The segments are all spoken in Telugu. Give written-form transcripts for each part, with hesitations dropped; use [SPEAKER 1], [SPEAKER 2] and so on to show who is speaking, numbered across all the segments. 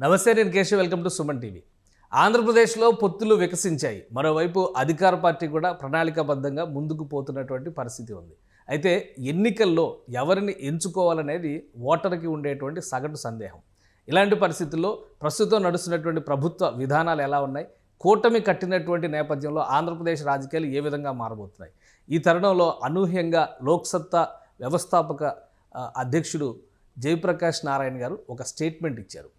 [SPEAKER 1] నమస్తే, నేను Keshav. Welcome to Suman TV. ఆంధ్రప్రదేశ్లో పొత్తులు వికసించాయి. మరోవైపు అధికార పార్టీ కూడా ప్రణాళికాబద్ధంగా ముందుకు పోతున్నటువంటి పరిస్థితి ఉంది. అయితే ఎన్నికల్లో ఎవరిని ఎంచుకోవాలనేది ఓటర్కి ఉండేటువంటి సగటు సందేహం. ఇలాంటి పరిస్థితుల్లో ప్రస్తుతం నడుస్తున్నటువంటి ప్రభుత్వ విధానాలు ఎలా ఉన్నాయి, కూటమి కట్టినటువంటి నేపథ్యంలో ఆంధ్రప్రదేశ్ రాజకీయాలు ఏ విధంగా మారబోతున్నాయి, ఈ తరుణంలో అనూహ్యంగా లోక్సత్తా వ్యవస్థాపక అధ్యక్షుడు జయప్రకాష్ నారాయణ గారు ఒక స్టేట్మెంట్ ఇచ్చారు.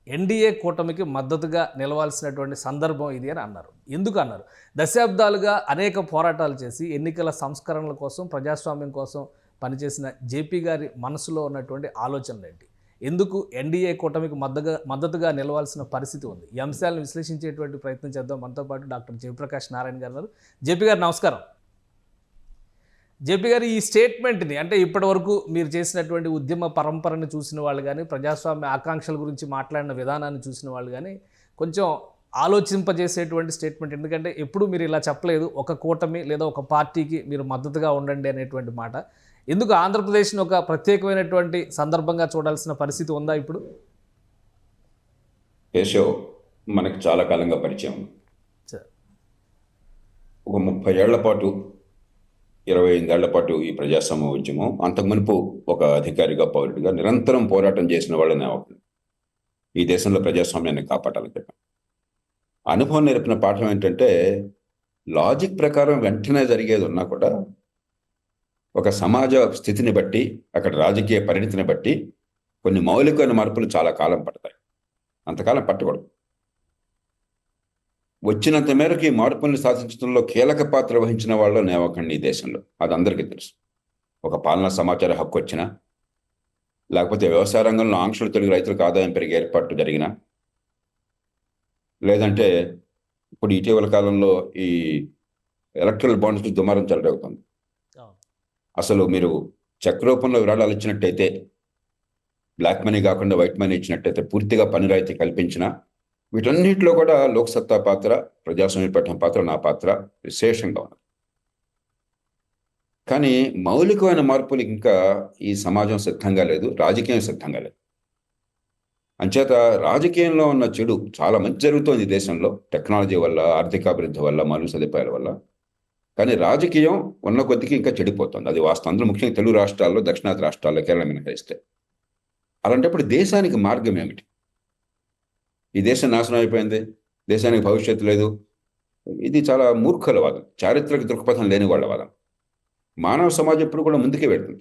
[SPEAKER 1] ఎన్డీఏ కూటమికి మద్దతుగా నిలవాల్సినటువంటి సందర్భం ఇది అని అన్నారు. ఎందుకు అన్నారు? దశాబ్దాలుగా అనేక పోరాటాలు చేసి ఎన్నికల సంస్కరణల కోసం, ప్రజాస్వామ్యం కోసం పనిచేసిన జేపీ గారి మనసులో ఉన్నటువంటి ఆలోచనలు ఏంటి, ఎందుకు ఎన్డీఏ కూటమికి మద్దతుగా నిలవాల్సిన పరిస్థితి ఉంది, ఈ అంశాలను విశ్లేషించేటువంటి ప్రయత్నం చేద్దాం. మనతో పాటు డాక్టర్ జయప్రకాష్ నారాయణ గారు ఉన్నారు. జేపీ గారు నమస్కారం. జేపీ గారు, ఈ స్టేట్మెంట్ని, అంటే ఇప్పటి వరకు మీరు చేసినటువంటి ఉద్యమ పరంపరను చూసిన వాళ్ళు కానీ, ప్రజాస్వామ్య ఆకాంక్షల గురించి మాట్లాడిన విధానాన్ని చూసిన వాళ్ళు కానీ కొంచెం ఆలోచింపజేసేటువంటి స్టేట్మెంట్. ఎందుకంటే ఎప్పుడు మీరు ఇలా చెప్పలేదు, ఒక కూటమి లేదా ఒక పార్టీకి మీరు మద్దతుగా ఉండండి అనేటువంటి మాట. ఎందుకు ఆంధ్రప్రదేశ్ని ఒక ప్రత్యేకమైనటువంటి సందర్భంగా చూడాల్సిన పరిస్థితి ఉందా ఇప్పుడు?
[SPEAKER 2] కేశవ్ మనకి చాలా కాలంగా పరిచయం. ఒక 30 ఏళ్ల పాటు, 25 ఏళ్ల పాటు ఈ ప్రజాస్వామ్య ఉద్యమం, అంతకుమునుపు ఒక అధికారిగా, పౌరుడిగా నిరంతరం పోరాటం చేసిన వాళ్ళని ఈ దేశంలో ప్రజాస్వామ్యాన్ని కాపాడాలని చెప్పాను. అనుభవం నేర్పిన పాఠం ఏంటంటే, లాజిక్ ప్రకారం వెంటనే జరిగేది ఉన్నా కూడా ఒక సమాజ స్థితిని బట్టి, అక్కడ రాజకీయ పరిణితిని బట్టి కొన్ని మౌలికమైన మార్పులు చాలా కాలం పడతాయి. అంతకాలం పట్టకూడదు. వచ్చినంత మేరకు ఈ మార్పుల్ని సాధించడంలో కీలక పాత్ర వహించిన వాళ్ళు నేవకండి ఈ దేశంలో. అది అందరికీ తెలుసు. ఒక పాలనా సమాచార హక్కు వచ్చినా, లేకపోతే వ్యవసాయ రంగంలో ఆంక్షలు తొలగి రైతులకు ఆదాయం పెరిగే ఏర్పాటు జరిగినా, లేదంటే ఇప్పుడు ఇటీవల కాలంలో ఈ ఎలక్ట్రల్ బాండ్స్ దుమారం చెలరేగుతుంది. అసలు మీరు చెక్ రూపంలో విరాళాలు ఇచ్చినట్టయితే, బ్లాక్ మనీ కాకుండా వైట్ మనీ ఇచ్చినట్టయితే పూర్తిగా పని రాయితీ కల్పించిన, వీటన్నిటిలో కూడా లోక్సత్తా పాత్ర, ప్రజాస్వామ్య పట్టణ పాత్ర, నా పాత్ర విశేషంగా ఉన్నది. కానీ మౌలికమైన మార్పులు ఇంకా ఈ సమాజం సిద్ధంగా లేదు, రాజకీయం సిద్ధంగా లేదు. అంచేత రాజకీయంలో ఉన్న చెడు చాలా మంచి జరుగుతోంది ఈ దేశంలో, టెక్నాలజీ వల్ల, ఆర్థికాభివృద్ధి వల్ల, మౌలిక సదుపాయాల వల్ల. కానీ రాజకీయం ఉన్న కొద్దికి ఇంకా చెడిపోతుంది. అది వాస్తవం. అందులో ముఖ్యంగా తెలుగు రాష్ట్రాల్లో, దక్షిణాది రాష్ట్రాల్లో, కేరళ మినహాయిస్తే. అలాంటప్పుడు దేశానికి మార్గం ఏమిటి? ఈ దేశం నాశనం అయిపోయింది, దేశానికి భవిష్యత్తు లేదు. ఇది చాలా మూర్ఖుల వాదం, చారిత్రక దృక్పథం లేని వాళ్ళ వాదం. మానవ సమాజం ఎప్పుడు కూడా ముందుకే వెళ్తుంది.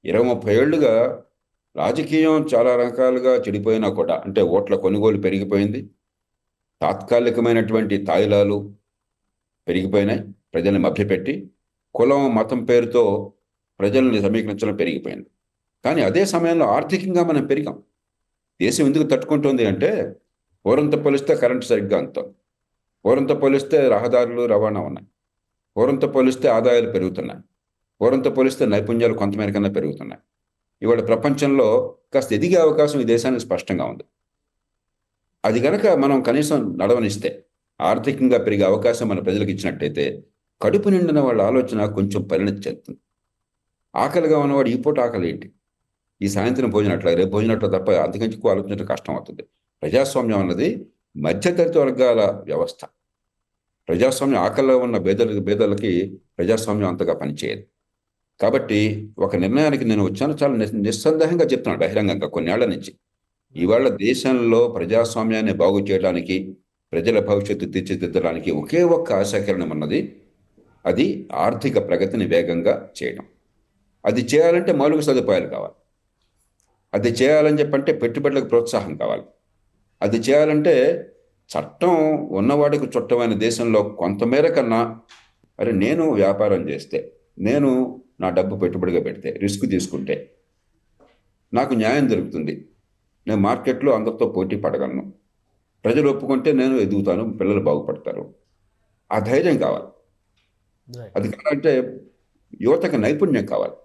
[SPEAKER 2] 20-30 ఏళ్లుగా రాజకీయం చాలా రకాలుగా చెడిపోయినా కూడా, అంటే ఓట్ల కొనుగోలు పెరిగిపోయింది, తాత్కాలికమైనటువంటి తాయిలాలు పెరిగిపోయినాయి, ప్రజల్ని మభ్యపెట్టి కులం, మతం పేరుతో ప్రజల్ని సమీకరించడం పెరిగిపోయింది. కానీ అదే సమయంలో ఆర్థికంగా మనం పెరిగాం. దేశం ఎందుకు తట్టుకుంటుంది అంటే, పూర్వంతో పోలిస్తే కరెంటు సరిగ్గా అందుతుంది, పూర్వంతో పోలిస్తే రహదారులు, రవాణా ఉన్నాయి, పూర్వంతో పోలిస్తే ఆదాయాలు పెరుగుతున్నాయి, పూర్వంతో పోలిస్తే నైపుణ్యాలు కొంతమేరకన్నా పెరుగుతున్నాయి. ఇవాళ ప్రపంచంలో కాస్త ఎదిగే అవకాశం ఈ దేశానికి స్పష్టంగా ఉంది. అది కనుక మనం కనీసం నడవనిస్తే, ఆర్థికంగా పెరిగే అవకాశం మన ప్రజలకు ఇచ్చినట్టయితే, కడుపు నిండిన వాళ్ళ ఆలోచన కొంచెం పరిణతి చెందుతుంది. ఆకలిగా ఉన్నవాడు ఈ పూట ఆకలి ఏంటి, ఈ సాయంత్రం భోజనట్లా, రేపు భోజనట్లా తప్ప అంతకంటే ఎక్కువ ఆలోచించడం కష్టం అవుతుంది. ప్రజాస్వామ్యం అన్నది మధ్యతరగతి వర్గాల వ్యవస్థ. ప్రజాస్వామ్యం ఆకలిలో ఉన్న పేదలకి ప్రజాస్వామ్యం అంతగా పనిచేయదు. కాబట్టి ఒక నిర్ణయానికి నేను వచ్చాను, చాలా నిస్సందేహంగా చెప్తున్నాను బహిరంగంగా కొన్నేళ్ల నుంచి. ఇవాళ దేశంలో ప్రజాస్వామ్యాన్ని బాగు చేయడానికి, ప్రజల భవిష్యత్తు తీర్చిదిద్దడానికి ఒకే ఒక్క ఆశాకిరణం ఉన్నది. అది ఆర్థిక ప్రగతిని వేగంగా చేయడం. అది చేయాలంటే మౌలిక సదుపాయాలు కావాలి. అది చేయాలని చెప్పంటే పెట్టుబడులకు ప్రోత్సాహం కావాలి. అది చేయాలంటే చట్టం ఉన్నవాడికి చుట్టమైన దేశంలో కొంతమేర కన్నా, అరే నేను వ్యాపారం చేస్తే, నేను నా డబ్బు పెట్టుబడిగా పెడితే, రిస్క్ తీసుకుంటే నాకు న్యాయం దొరుకుతుంది, నేను మార్కెట్లో అందరితో పోటీ పడగలను, ప్రజలు ఒప్పుకుంటే నేను ఎదుగుతాను, పిల్లలు బాగుపడతారు. ఆ ధైర్యం కావాలి. అది కావాలంటే యువతకు నైపుణ్యం కావాలి,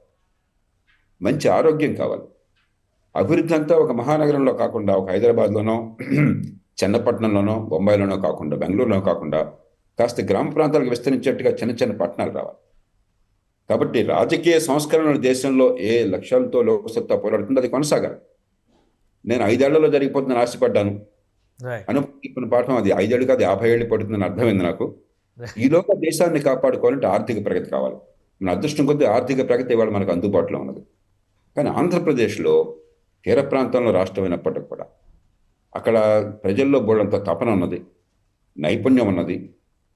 [SPEAKER 2] మంచి ఆరోగ్యం కావాలి. అభివృద్ధి అంతా ఒక మహానగరంలో కాకుండా, ఒక హైదరాబాద్లోనో, చెన్నపట్నంలోనో, బొంబాయిలోనో కాకుండా, బెంగళూరులో కాకుండా కాస్త గ్రామ ప్రాంతాలకు విస్తరించేట్టుగా చిన్న చిన్న పట్టణాలు రావాలి. కాబట్టి రాజకీయ సంస్కరణల దేశంలో ఏ లక్ష్యాలతో లోక్సత్తా పోరాడుతుందో అది కొనసాగాలి. నేను 5 ఏళ్లలో జరిగిపోతుందని ఆశపడ్డాను.
[SPEAKER 1] రైట్.
[SPEAKER 2] అనుకున్న పాఠం అది 5 ఏళ్ళు కాదు 50 ఏళ్ళు పడుతుందని అర్థమైంది నాకు. ఈలోగా దేశాన్ని కాపాడుకోవాలంటే ఆర్థిక ప్రగతి కావాలి. మన అదృష్టం కొద్దీ ఆర్థిక ప్రగతి ఇవాళ మనకు అందుబాటులో ఉన్నది. కానీ ఆంధ్రప్రదేశ్లో తీర ప్రాంతంలో రాష్ట్రమైనప్పటికి కూడా అక్కడ ప్రజల్లో బోడంత తపన ఉన్నది, నైపుణ్యం ఉన్నది.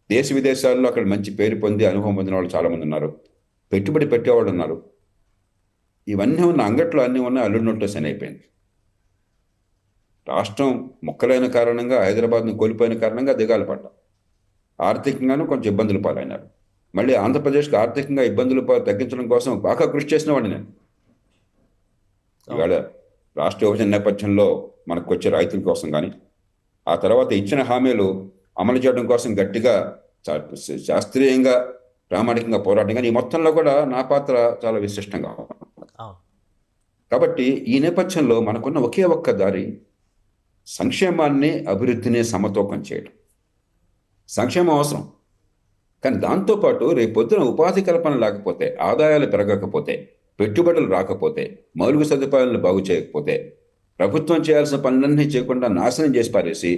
[SPEAKER 2] దేశ విదేశాల్లో అక్కడ మంచి పేరు పొంది అనుభవం పొందిన వాళ్ళు చాలామంది ఉన్నారు, పెట్టుబడి పెట్టేవాళ్ళు ఉన్నారు. ఇవన్నీ ఉన్న అంగట్లో అన్నీ ఉన్నాయి, అల్లుడి నోట్లో శని అయిపోయింది. రాష్ట్రం మొక్కలైన కారణంగా, హైదరాబాద్ను కోల్పోయిన కారణంగా దిగాలు పడ్డాం. ఆర్థికంగానూ కొంచెం ఇబ్బందులు పాలైనారు. మళ్ళీ ఆంధ్రప్రదేశ్కి ఆర్థికంగా ఇబ్బందులు తగ్గించడం కోసం బాగా కృషి చేసిన వాడిని నేను. ఇవాళ రాష్ట్ర విభజన నేపథ్యంలో మనకు వచ్చే రైతుల కోసం కానీ, ఆ తర్వాత ఇచ్చిన హామీలు అమలు చేయడం కోసం గట్టిగా శాస్త్రీయంగా ప్రామాణికంగా పోరాటం కానీ, ఈ మొత్తంలో కూడా నా పాత్ర చాలా విశిష్టంగా ఉంది. కాబట్టి ఈ నేపథ్యంలో మనకున్న ఒకే ఒక్క దారి సంక్షేమాన్ని, అభివృద్ధిని సమతూకం చేయడం. సంక్షేమం అవసరం, కానీ దాంతోపాటు రేపొద్దున ఉపాధి కల్పన లేకపోతే, ఆదాయాలు పెరగకపోతే, పెట్టుబడులు రాకపోతే, మౌలిక సదుపాయాలను బాగు చేయకపోతే, ప్రభుత్వం చేయాల్సిన పనులన్నీ చేయకుండా నాశనం చేసి పారేసి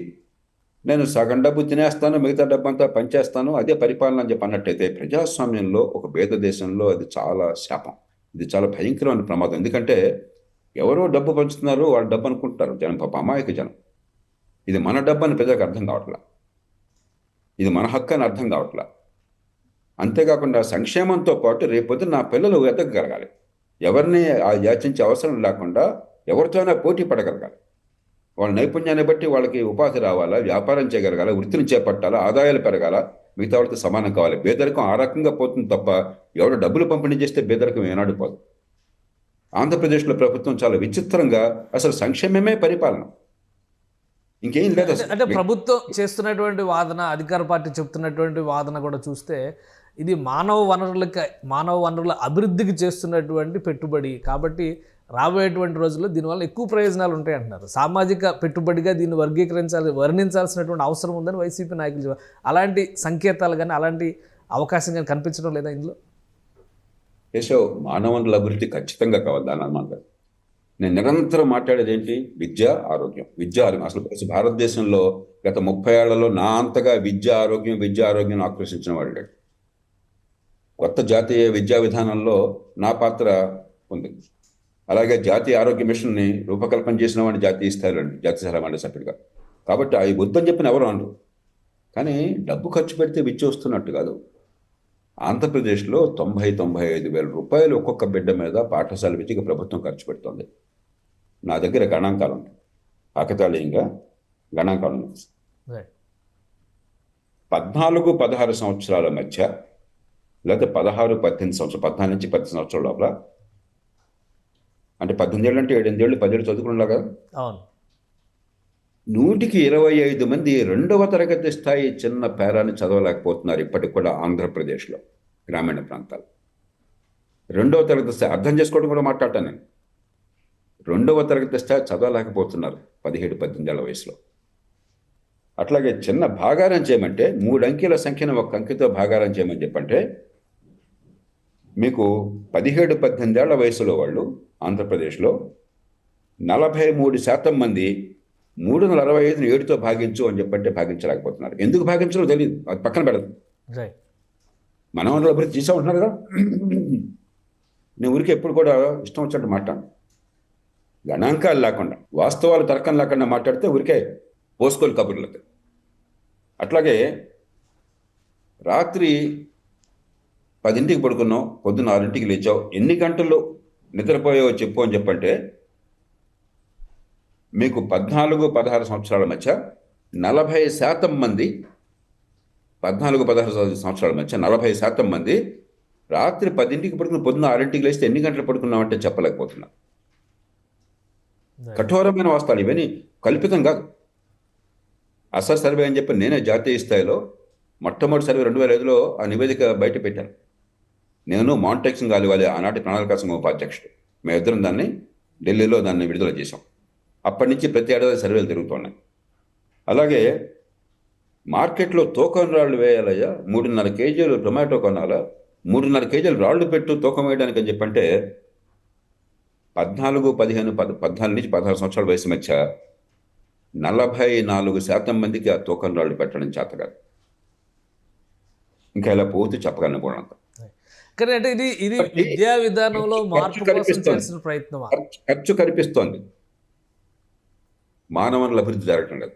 [SPEAKER 2] నేను సగం డబ్బు తినేస్తాను, మిగతా డబ్బు అంతా పనిచేస్తాను, అదే పరిపాలన అని చెప్పి అన్నట్టయితే ప్రజాస్వామ్యంలో, ఒక పేద దేశంలో అది చాలా శాపం. ఇది చాలా భయంకరమైన ప్రమాదం. ఎందుకంటే ఎవరో డబ్బు పంచుతున్నారు, వాళ్ళు డబ్బు అనుకుంటారు జనం, పాప అమాయక జనం. ఇది మన డబ్బు అని ప్రజలకు అర్థం కావట్లా, ఇది మన హక్కు అని అర్థం కావట్లా. అంతేకాకుండా సంక్షేమంతో పాటు రేపొద్దు నా పిల్లలు ఎదగగలగాలి, ఎవరిని యాచించే అవసరం లేకుండా ఎవరితోనైనా పోటీ పడగలగాలి. వాళ్ళ నైపుణ్యాన్ని బట్టి వాళ్ళకి ఉపాధి రావాలా, వ్యాపారం చేయగలగాల, వృత్తిని చేపట్టాలా, ఆదాయాలు పెరగాల, మిగతా వాళ్ళతో సమానం కావాలి. పేదరికం ఆ రకంగా పోతుంది తప్ప ఎవడో డబ్బులు పంపిణీ చేస్తే పేదరికం ఏనాడు పోదు. ఆంధ్రప్రదేశ్లో ప్రభుత్వం చాలా విచిత్రంగా అసలు సంక్షేమమే పరిపాలన, ఇంకేం లేదు.
[SPEAKER 1] అంటే ప్రభుత్వం చేస్తున్నటువంటి వాదన, అధికార పార్టీ చెప్తున్నటువంటి వాదన కూడా చూస్తే ఇది మానవ వనరుల అభివృద్ధికి చేస్తున్నటువంటి పెట్టుబడి కాబట్టి రాబోయేటువంటి రోజుల్లో దీనివల్ల ఎక్కువ ప్రయోజనాలు ఉంటాయి అంటున్నారు. సామాజిక పెట్టుబడిగా దీన్ని వర్ణించాల్సినటువంటి అవసరం ఉందని వైసీపీ నాయకులు చెప్పారు. అలాంటి సంకేతాలు కానీ, అలాంటి అవకాశం కానీ కనిపించడం లేదా ఇందులో?
[SPEAKER 2] కేశవ్, మానవ వనరుల అభివృద్ధి ఖచ్చితంగా కావాలి, దాని అనుమానం. నేను నిరంతరం మాట్లాడేది ఏంటి? విద్య, ఆరోగ్యం, విద్య, ఆరోగ్యం. అసలు భారతదేశంలో గత 30 ఏళ్లలో నా అంతగా విద్య ఆరోగ్యం ఆకర్షించిన వాళ్ళు. కొత్త జాతీయ విద్యా విధానంలో నా పాత్ర ఉంది. అలాగే జాతీయ ఆరోగ్య మిషన్ని రూపకల్పన చేసిన వాడిని జాతీయ స్థాయిలో, జాతీయ సలహా మండలి సభ్యుడిగా. కాబట్టి అవి వద్దని చెప్పిన ఎవరు అనరు. కానీ డబ్బు ఖర్చు పెడితే విద్య వస్తున్నట్టు కాదు. ఆంధ్రప్రదేశ్లో 90-95 వేల రూపాయలు ఒక్కొక్క బిడ్డ మీద పాఠశాల విద్యకు ప్రభుత్వం ఖర్చు పెడుతుంది. నా దగ్గర గణాంకాలు ఉంటాయి, కాకతాళీయంగా గణాంకాలు ఉన్నాయి. 14-16 సంవత్సరాల మధ్య, లేదా 16-18 సంవత్సరాలు, 14 నుంచి 18 సంవత్సరాల లోపల, అంటే 18 ఏళ్ళు అంటే 7-8 ఏళ్ళు 10 ఏళ్ళు చదువుకునేలాగా 100కి 25 మంది 2వ తరగతి స్థాయి చిన్న పేరాన్ని చదవలేకపోతున్నారు ఇప్పటికి కూడా ఆంధ్రప్రదేశ్లో గ్రామీణ ప్రాంతాలు. 2వ తరగతి స్థాయి అర్థం చేసుకోవడం కూడా మాట్లాడతాను నేను. 2వ తరగతి స్థాయి చదవలేకపోతున్నారు 17-18 ఏళ్ల వయసులో. అట్లాగే చిన్న భాగారం చేయమంటే 3 అంకెల సంఖ్యను 1 అంకెతో భాగారం చేయమని చెప్పంటే మీకు 17-18 ఏళ్ల వయసులో వాళ్ళు ఆంధ్రప్రదేశ్లో 43% మంది 365ని 7తో భాగించు అని చెప్పంటే భాగించలేకపోతున్నారు. ఎందుకు భాగించడం తెలియదు, అది పక్కన పెడదు. మనం అభివృద్ధి చేసా ఉంటున్నారు కదా. నేను ఊరికి ఎప్పుడు కూడా ఇష్టం వచ్చినట్టు మాట్లాడు, గణాంకాలు లేకుండా, వాస్తవాలు తర్కం లేకుండా మాట్లాడితే ఊరికే పోసుకోలు కబుర్లకు. అట్లాగే రాత్రి 10ంటికి పడుకున్నావు, పొద్దున్న 6ంటికి లేచావు, ఎన్ని గంటలు నిద్రపోయావో చెప్పు అని చెప్పంటే మీకు 14-16 సంవత్సరాల మధ్య 40% మంది, 14-16 సంవత్సరాల మధ్య 40% మంది రాత్రి 10ంటికి పడుకుని పొద్దున్న 6ంటికి లేస్తే ఎన్ని గంటలు పడుకున్నామంటే చెప్పలేకపోతున్నా. కఠోరమైన వాస్తవాలు ఇవన్నీ, కల్పితం కాదు. అసలు సర్వే అని చెప్పి నేనే జాతీయ స్థాయిలో మొట్టమొదటి సర్వే 2005లో ఆ నివేదిక బయట పెట్టాను. నేను మాంటెక్స్ గాలివాలి ఆనాటి ప్రణాళికా సంఘం ఉపాధ్యక్షుడు, మేమిద్దరం దాన్ని ఢిల్లీలో దాన్ని విడుదల చేశాం. అప్పటి నుంచి ప్రతి ఏడాది సర్వేలు తిరుగుతున్నాయి. అలాగే మార్కెట్లో తూకం రాళ్ళు వేయాలయ్యా, 3.5 కేజీలు టొమాటో కొనాలా, 3.5 కేజీలు రాళ్ళు పెట్టు తూకం వేయడానికి అని చెప్పంటే 14, 15, 14 నుంచి 16 సంవత్సరాల వయసు మధ్య 44% మందికి ఆ తూకం రాళ్ళు పెట్టడం చేత కాదు. ఇంకా ఇలా పోతే చెప్పగలను కూడా అంత.
[SPEAKER 1] కానీ అంటే ఇది విద్యా విధానంలో మార్పు కోసం చేసిన ప్రయత్నమా?
[SPEAKER 2] ఖర్చు కనిపిస్తోంది, మానవ వనరుల అభివృద్ధి జరగటం లేదు.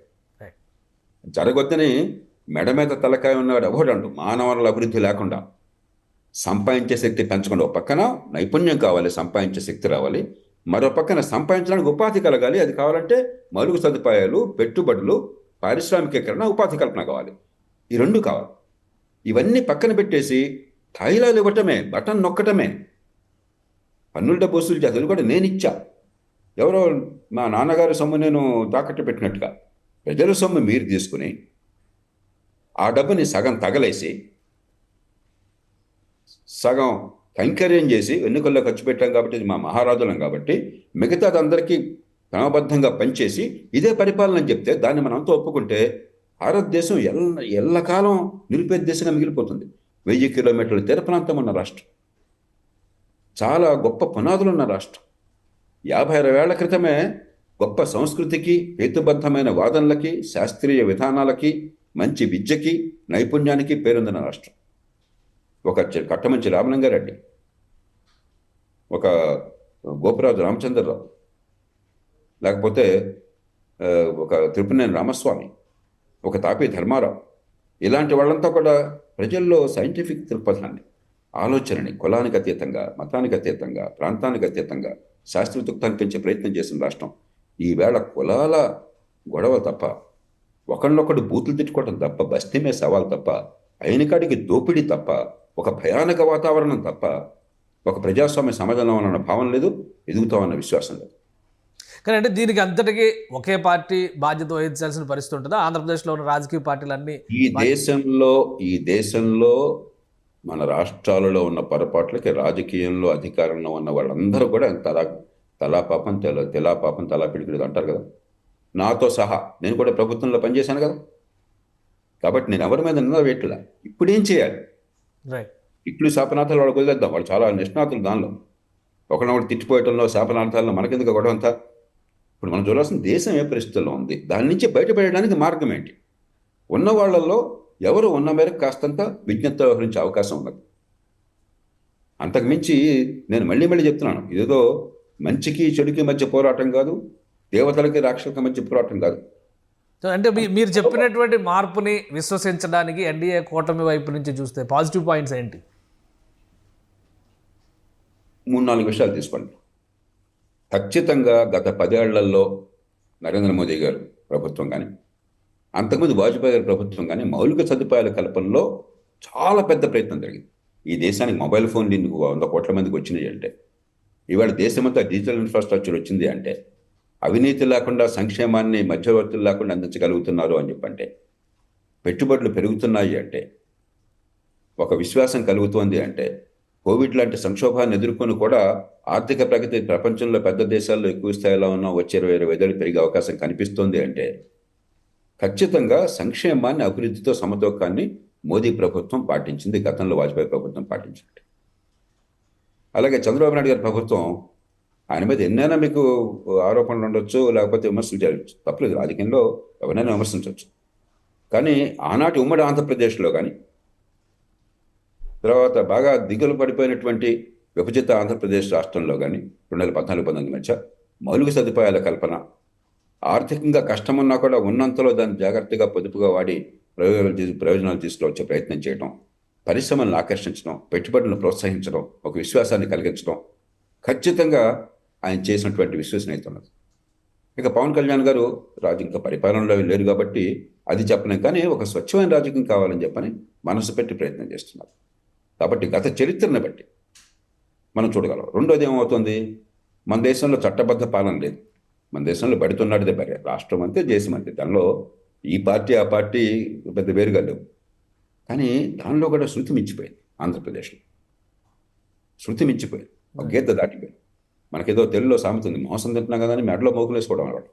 [SPEAKER 2] జరగొద్దని మెడ మీద తలకాయ ఉన్నవాడు ఎవడండు. మానవ వనరుల అభివృద్ధి లేకుండా సంపాదించే శక్తి పెంచకుండా, ఒక పక్కన నైపుణ్యం కావాలి, సంపాదించే శక్తి రావాలి, మరో పక్కన సంపాదించడానికి ఉపాధి కలగాలి. అది కావాలంటే మౌలిక సదుపాయాలు, పెట్టుబడులు, పారిశ్రామికీకరణ, ఉపాధి కల్పన కావాలి. ఈ రెండు కావాలి. ఇవన్నీ పక్కన పెట్టేసి తాయిలాలు ఇవ్వటమే, బటన్ నొక్కటమే, పన్నుల డబ్బు వసూలు చేసేది కూడా నేను ఇచ్చా, ఎవరో మా నాన్నగారి సొమ్ము నేను తాకట్టు పెట్టినట్టుగా ప్రజల సొమ్ము మీరు తీసుకుని ఆ డబ్బుని సగం తగలేసి సగం కైంకర్యం చేసి ఎన్నికల్లో ఖర్చు పెట్టాం కాబట్టి మా మహారాజులం కాబట్టి మిగతాది అందరికీ క్రమబద్ధంగా పనిచేసి ఇదే పరిపాలన అని చెప్తే దాన్ని మనం అంతా ఒప్పుకుంటే భారతదేశం ఎల్లకాలం నిరుపేద దేశంగా మిగిలిపోతుంది. 1000 కిలోమీటర్ల తీర ప్రాంతం ఉన్న రాష్ట్రం, చాలా గొప్ప పునాదులు ఉన్న రాష్ట్రం, 50-60 ఏళ్ల క్రితమే గొప్ప సంస్కృతికి, హేతుబద్ధమైన వాదనలకి, శాస్త్రీయ విధానాలకి, మంచి విద్యకి, నైపుణ్యానికి పేరొందిన రాష్ట్రం. ఒక కట్టమంచి రామలింగారెడ్డి, ఒక గోపురాజు రామచంద్రరావు, లేకపోతే ఒక తిరుపతినేని రామస్వామి, ఒక తాపీ ధర్మారావు, ఇలాంటి వాళ్ళంతా కూడా ప్రజల్లో సైంటిఫిక్ దృక్పథాన్ని, ఆలోచనని కులానికి అతీతంగా, మతానికి అతీతంగా, ప్రాంతానికి అతీతంగా శాస్త్రయుక్తాన్ని పెంచే ప్రయత్నం చేసిన రాష్ట్రం. ఈవేళ కులాల గొడవ తప్ప, ఒకళ్ళొకడు బూతులు తిట్టుకోవడం తప్ప, బస్తీ మీద సవాల్ తప్ప, అయినకాడికి దోపిడీ తప్ప, ఒక భయానక వాతావరణం తప్ప ఒక ప్రజాస్వామ్య సమాజంలో ఉన్న భావన లేదు, ఎదుగుతామన్న విశ్వాసం లేదు.
[SPEAKER 1] కానీ అంటే దీనికి అంతటికీ ఒకే పార్టీ బాధ్యత వహించాల్సిన పరిస్థితి ఉంటుందా? ఆంధ్రప్రదేశ్లో ఉన్న రాజకీయ పార్టీలన్నీ
[SPEAKER 2] ఈ దేశంలో మన రాష్ట్రాలలో ఉన్న పొరపాట్లకి రాజకీయంలో అధికారంలో ఉన్న వాళ్ళందరూ కూడా తలా పాపం తలా పిడికిడు అంటారు కదా. నాతో సహా నేను కూడా ప్రభుత్వంలో పనిచేశాను కదా, కాబట్టి నేను ఎవరి మీద నింద వేయట్లా. ఇప్పుడేం చేయాలి? ఇట్లు శాపనార్థాలు వాళ్ళకి వదిలేద్దాం, వాళ్ళు చాలా నిష్ణాతులు దానిలో. ఒకరినొకటి తిట్టిపోయటంలో, శాపనార్థాల్లో మనకెందుకు గొడవ అంతా? ఇప్పుడు మనం చూడాల్సిన దేశం ఏ పరిస్థితుల్లో ఉంది, దాని నుంచి బయటపడడానికి మార్గం ఏంటి? ఉన్న వాళ్ళల్లో ఎవరు ఉన్న మేరకు కాస్తంత విజ్ఞత వ్యవహరించే అవకాశం ఉన్నది. అంతకుమించి నేను మళ్ళీ చెప్తున్నాను, ఇదేదో మంచికి చెడుకి మధ్య పోరాటం కాదు, దేవతలకి రాక్షసులకి మధ్య పోరాటం కాదు.
[SPEAKER 1] అంటే మీరు చెప్పినటువంటి మార్పుని విశ్వసించడానికి ఎన్డీఏ కూటమి వైపు నుంచి చూస్తే పాజిటివ్ పాయింట్స్ ఏంటి?
[SPEAKER 2] 3-4 విషయాలు తీసుకోండి. ఖచ్చితంగా గత 10 ఏళ్లలో నరేంద్ర మోదీ గారు ప్రభుత్వం కానీ, అంతకుముందు వాజ్పేయి గారి ప్రభుత్వం కానీ మౌలిక సదుపాయాల కల్పనలో చాలా పెద్ద ప్రయత్నం జరిగింది. ఈ దేశానికి మొబైల్ ఫోన్లు 100 కోట్ల మందికి వచ్చినాయి అంటే, ఇవాళ దేశమంతా డిజిటల్ ఇన్ఫ్రాస్ట్రక్చర్ వచ్చింది అంటే, అవినీతి లేకుండా సంక్షేమాన్ని మధ్యవర్తులు లేకుండా అందించగలుగుతున్నారు అని చెప్పంటే, పెట్టుబడులు పెరుగుతున్నాయి అంటే, ఒక విశ్వాసం కలుగుతోంది అంటే, కోవిడ్ లాంటి సంక్షోభాన్ని ఎదుర్కొని కూడా ఆర్థిక ప్రగతి ప్రపంచంలో పెద్ద దేశాల్లో ఎక్కువ స్థాయిలో ఉన్న వచ్చే 20-25 ఏళ్ళు పెరిగే అవకాశం కనిపిస్తోంది అంటే, ఖచ్చితంగా సంక్షేమాన్ని, అభివృద్ధితో సమతూకాన్ని మోదీ ప్రభుత్వం పాటించింది, గతంలో వాజ్పేయి ప్రభుత్వం పాటించింది. అలాగే చంద్రబాబు నాయుడు గారి ప్రభుత్వం, ఆయన మీద ఎన్నైనా మీకు ఆరోపణలు ఉండొచ్చు, లేకపోతే విమర్శలు జరగచ్చు, తప్పలేదు, రాజకీయంలో ఎవరైనా విమర్శించవచ్చు. కానీ ఆనాటి ఉమ్మడి ఆంధ్రప్రదేశ్లో కానీ, తర్వాత బాగా దిగులు పడిపోయినటువంటి విభజిత ఆంధ్రప్రదేశ్ రాష్ట్రంలో కానీ 2014-19 మధ్య మౌలిక సదుపాయాల కల్పన, ఆర్థికంగా కష్టమున్నా కూడా ఉన్నంతలో దాన్ని జాగ్రత్తగా పొదుపుగా వాడి ప్రయోజనాలు తీసుకువచ్చే ప్రయత్నం చేయడం, పరిశ్రమలను ఆకర్షించడం, పెట్టుబడులను ప్రోత్సహించడం, ఒక విశ్వాసాన్ని కలిగించడం ఖచ్చితంగా ఆయన చేసినటువంటి విశ్వసనీయత ఉన్నది. ఇక పవన్ కళ్యాణ్ గారు ఇంకా పరిపాలనలో లేరు కాబట్టి అది చెప్పలేం, కానీ ఒక స్వచ్ఛమైన రాజకీయం కావాలని చెప్పని మనసు పెట్టి ప్రయత్నం చేస్తున్నారు. కాబట్టి గత చరిత్రను బట్టి మనం చూడగలం. రెండోది ఏమవుతుంది, మన దేశంలో చట్టబద్ధ పాలన లేదు. మన దేశంలో బడుతున్నాడిదే బరే, రాష్ట్రం అంతే, దేశం అంతే, దానిలో ఈ పార్టీ ఆ పార్టీ పెద్ద వేరుగా లేవు. కానీ దానిలో కూడా శృతి మించిపోయింది. ఆంధ్రప్రదేశ్లో శృతి మించిపోయింది, ఒక గీత దాటిపోయింది. మనకేదో తెలుగులో సామెత ఉంది, మోసం తింటున్నా కదా అని మెడలో మోకులు వేసుకోవడం అన్నమాట.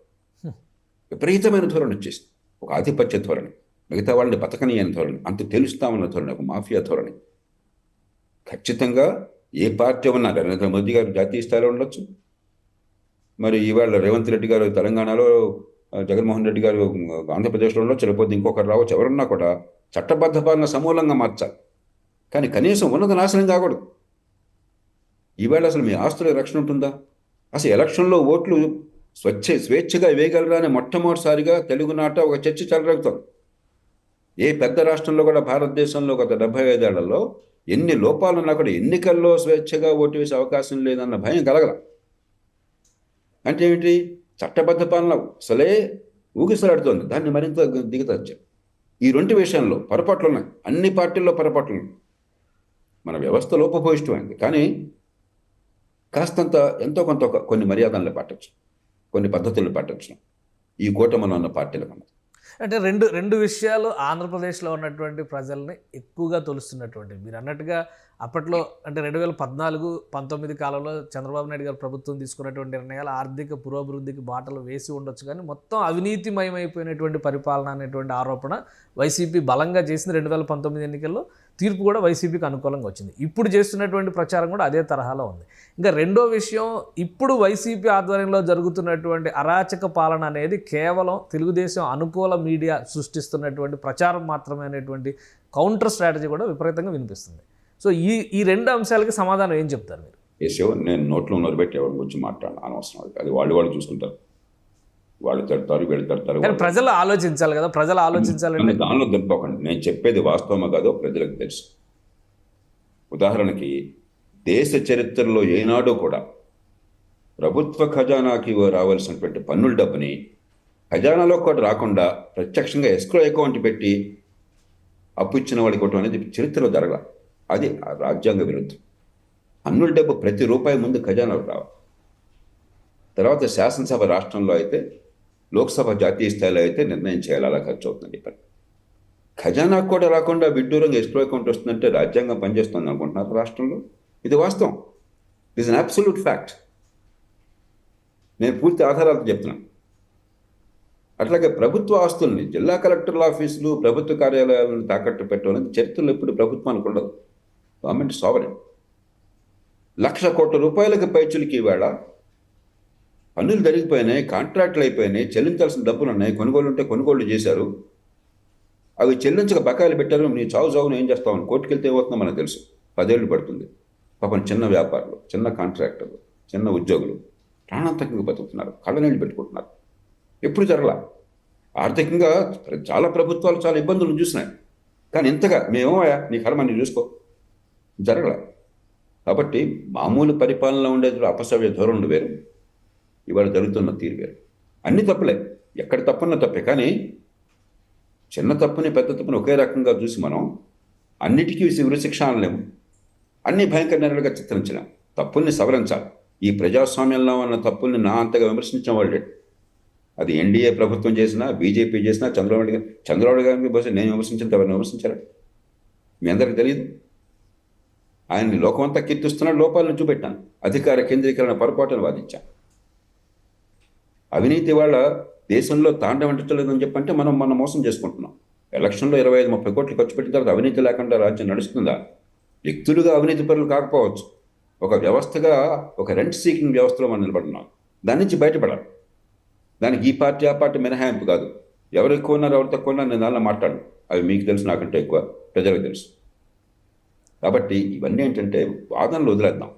[SPEAKER 2] విపరీతమైన ధోరణి వచ్చేసింది, ఒక ఆధిపత్య ధోరణి, మిగతా వాళ్ళని బతకనీయని ధోరణి, అంత తెలుస్తామన్న ధోరణి, ఒక మాఫియా ధోరణి. ఖచ్చితంగా ఏ పార్టీ ఉన్నా, నరేంద్ర మోదీ గారు జాతీయ స్థాయిలో ఉండొచ్చు, మరి ఇవాళ రేవంత్ రెడ్డి గారు తెలంగాణలో, జగన్మోహన్ రెడ్డి గారు ఆంధ్రప్రదేశ్లో చెడిపోతే ఇంకొకరు రావచ్చు. ఎవరన్నా కూడా చట్టబద్ధ పాలన సమూలంగా మార్చాలి. కానీ కనీసం ఉన్నత నాశనం కాకూడదు. ఈవేళ అసలు మీ ఆస్తుల రక్షణ ఉంటుందా? అసలు ఎలక్షన్లో ఓట్లు స్వేచ్ఛగా వేయగలరా అని మొట్టమొదటిసారిగా తెలుగునాట ఒక చర్చ చెలరేగుతోంది. ఏ పెద్ద రాష్ట్రంలో కూడా భారతదేశంలో గత 75 ఏళ్లలో ఎన్ని లోపాలున్నా కూడా ఎన్నికల్లో స్వేచ్ఛగా ఓటు వేసే అవకాశం లేదన్న భయం కలగల. అంటే ఏమిటి? చట్టబద్ధ పాలన అసలే ఊగిసలాడుతోంది. దాన్ని మరింత దిగతచ్చారు. ఈ 2 విషయాల్లో పొరపాట్లు ఉన్నాయి. అన్ని పార్టీల్లో పొరపాట్లు ఉన్నాయి. మన వ్యవస్థ లోపభూయిష్టమైంది. కానీ కాస్తంత ఎంతో కొంత కొన్ని మర్యాదలను పాటించు, కొన్ని పద్ధతులను పాటించడం ఈ కూటమిలో ఉన్న పార్టీలకు ఉన్నది.
[SPEAKER 1] అంటే రెండు విషయాలు ఆంధ్రప్రదేశ్లో ఉన్నటువంటి ప్రజల్ని ఎక్కువగా తొలుస్తున్నటువంటి, మీరు అన్నట్టుగా అప్పట్లో అంటే 2014-19 కాలంలో చంద్రబాబు నాయుడు గారు ప్రభుత్వం తీసుకున్నటువంటి నిర్ణయాలు ఆర్థిక పురోభివృద్ధికి బాటలు వేసి ఉండొచ్చు, కానీ మొత్తం అవినీతిమయమైపోయినటువంటి పరిపాలన అనేటువంటి ఆరోపణ వైసీపీ బలంగా చేసింది. 2019 ఎన్నికల్లో తీర్పు కూడా వైసీపీకి అనుకూలంగా వచ్చింది. ఇప్పుడు చేస్తున్నటువంటి ప్రచారం కూడా అదే తరహాలో ఉంది. ఇంకా రెండో విషయం, ఇప్పుడు వైసీపీ ఆధ్వర్యంలో జరుగుతున్నటువంటి అరాచక పాలన అనేది కేవలం తెలుగుదేశం అనుకూల మీడియా సృష్టిస్తున్నటువంటి ప్రచారం మాత్రమే అనేటువంటి కౌంటర్ స్ట్రాటజీ కూడా విపరీతంగా వినిపిస్తుంది. సో ఈ 2 అంశాలకి సమాధానం ఏం చెప్తారు మీరు?
[SPEAKER 2] నేను నోట్లో నోరుబెట్టి ఎవరి గురించి మాట్లాడాను అనవసరం. అది వాళ్ళు చూసుకుంటారు. వాళ్ళు తిడతారు, వీళ్ళు తిడతారు.
[SPEAKER 1] ప్రజలు ఆలోచించాలి కదా, ప్రజలు ఆలోచించాలంటే
[SPEAKER 2] దానిలో దింపకండి. నేను చెప్పేది వాస్తవమా కాదో ప్రజలకు తెలుసు. ఉదాహరణకి దేశ చరిత్రలో ఏనాడో కూడా ప్రభుత్వ ఖజానాకి రావాల్సినటువంటి పన్నుల డబ్బుని ఖజానాలో కూడా రాకుండా ప్రత్యక్షంగా ఎస్క్రో అకౌంట్ పెట్టి అప్పు ఇచ్చిన వాడికి ఇవ్వటం అనేది చరిత్రలో జరగల. అది రాజ్యాంగ విరుద్ధం. పన్నుల డబ్బు ప్రతి రూపాయి ముందు ఖజానాలో రావాలి. తర్వాత శాసనసభ రాష్ట్రంలో అయితే, లోక్సభ జాతీయ స్థాయిలో అయితే నిర్ణయం చేయాలి అలా ఖర్చు అవుతుంది పని. ఖజానాకు కూడా రాకుండా విడ్డూరంగా ఎస్క్రో అకౌంట్ వస్తుందంటే రాజ్యాంగం పనిచేస్తుంది అనుకుంటున్నారు రాష్ట్రంలో? ఇది వాస్తవం. It is an absolute fact. నేను పూర్తి ఆధారాలతో చెప్తున్నాను. అట్లాగే ప్రభుత్వ ఆస్తుల్ని, జిల్లా కలెక్టర్ల ఆఫీసులు, ప్రభుత్వ కార్యాలయాలను తాకట్టు పెట్టాలని చరిత్రలో ఎప్పుడు ప్రభుత్వానికి ఉండదు. Government sovereign. 1,00,000 కోట్ల రూపాయలకు పైచులకి ఈవేళ పన్నులు జరిగిపోయినాయి, కాంట్రాక్టులు అయిపోయినాయి, చెల్లించాల్సిన డబ్బులు ఉన్నాయి, కొనుగోలు ఉంటే కొనుగోళ్లు చేశారు, అవి చెల్లించక బకాయిలు పెట్టారు. నీ చావును ఏం చేస్తామని కోర్టుకు వెళ్తే ఏమవుతుందో మనకు తెలుసు. 10 ఏళ్ళు పడుతుంది. పాపం చిన్న వ్యాపారులు, చిన్న కాంట్రాక్టర్లు, చిన్న ఉద్యోగులు ప్రాణాంతకంగా బతుకుతున్నారు, కళ్ళనీళ్ళు పెట్టుకుంటున్నారు. ఎప్పుడు జరగల. ఆర్థికంగా చాలా ప్రభుత్వాలు చాలా ఇబ్బందులు చూసినాయి. కానీ ఇంతగా మేమోయా నీ కర్మ నీ చూసుకో జరగల. కాబట్టి మామూలు పరిపాలనలో ఉండే అపసవ్య ధోరణులు వేరు, ఇవాళ జరుగుతున్న తీరు వేరు. అన్ని తప్పులే, ఎక్కడ తప్పున్న తప్పే. కానీ చిన్న తప్పుని పెద్ద తప్పుని ఒకే రకంగా చూసి మనం అన్నిటికీ ఉరిశిక్ష అనలేము, అన్ని భయంకర నేరాలుగా చిత్రించలేం. తప్పుల్ని సవరించాలి. ఈ ప్రజాస్వామ్యంలో ఉన్న తప్పుల్ని నా అంతగా విమర్శించిన వాళ్ళే. అది ఎన్డీఏ ప్రభుత్వం చేసినా, బీజేపీ చేసినా, చంద్రబాబు గారిని బహుశా నేను విమర్శించిన ఎవరిని విమర్శించారు మీ అందరికీ తెలియదు. ఆయన్ని లోకమంతా కీర్తిస్తున్నాడు, లోపాలను చూపెట్టాను, అధికార కేంద్రీకరణ పొరపాటును వాదించాను. అవినీతి వాళ్ళ దేశంలో తాండవంటలేదని చెప్పంటే మనం మోసం చేసుకుంటున్నాం. ఎలక్షన్లో 25-30 కోట్లు ఖర్చు పెట్టిన తర్వాత అవినీతి లేకుండా రాజ్యం నడుస్తుందా? వ్యక్తులుగా అవినీతి పరులు కాకపోవచ్చు, ఒక వ్యవస్థగా, ఒక రెంట్ సీకింగ్ వ్యవస్థలో మనం నిలబడుతున్నాం. దాని నుంచి బయటపడాలి. దానికి ఈ పార్టీ ఆ పార్టీ మినహాయింపు కాదు. ఎవరు ఎక్కువ ఉన్నారు, ఎవరు తక్కువ ఉన్నారు నేను దానిలో మాట్లాడు. అవి మీకు తెలుసు, నాకంటే ఎక్కువ ప్రజలకు తెలుసు. కాబట్టి ఇవన్నీ ఏంటంటే వాదనలు వదిలేద్దాం.